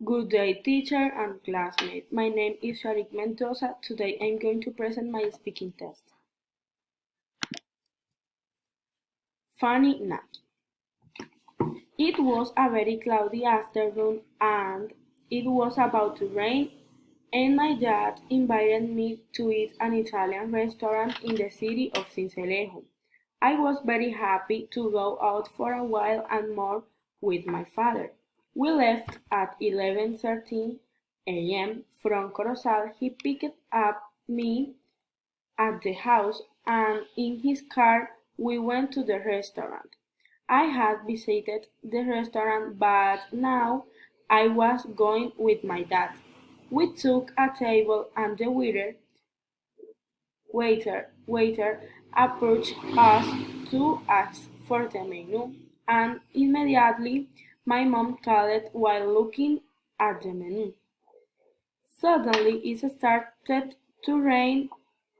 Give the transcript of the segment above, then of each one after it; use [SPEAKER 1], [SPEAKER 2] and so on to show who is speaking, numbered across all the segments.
[SPEAKER 1] Good day, teacher and classmates. My name is Sharik Mendoza. Today I'm going to present my speaking test. Funny night. It was a very cloudy afternoon and it was about to rain, and my dad invited me to eat an Italian restaurant in the city of Sincelejo. I was very happy to go out for a while and more with my father. We left at 11:13 a.m. from Corozal. He picked up me at the house, and in his car we went to the restaurant. I had visited the restaurant, but now I was going with my dad. We took a table and the waiter approached us to ask for the menu, and immediately my mom called while looking at the menu. Suddenly it started to rain,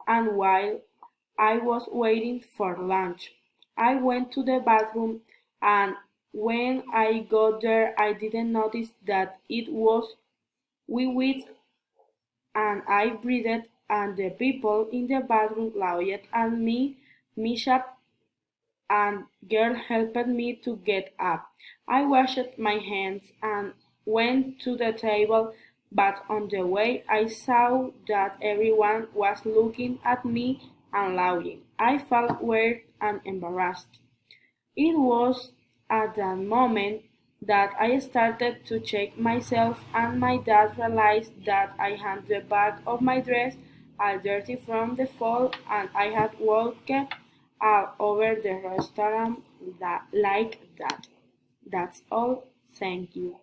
[SPEAKER 1] and while I was waiting for lunch, I went to the bathroom, and when I got there I didn't notice that it was wet, and I breathed, and the people in the bathroom laughed at me. Misha and girl helped me to get up. I washed my hands and went to the table, but on the way I saw that everyone was looking at me and laughing. I felt weird and embarrassed. It was at that moment that I started to check myself, and my dad realized that I had the back of my dress all dirty from the fall, and I had walked all over the restaurant like that. That's all. Thank you.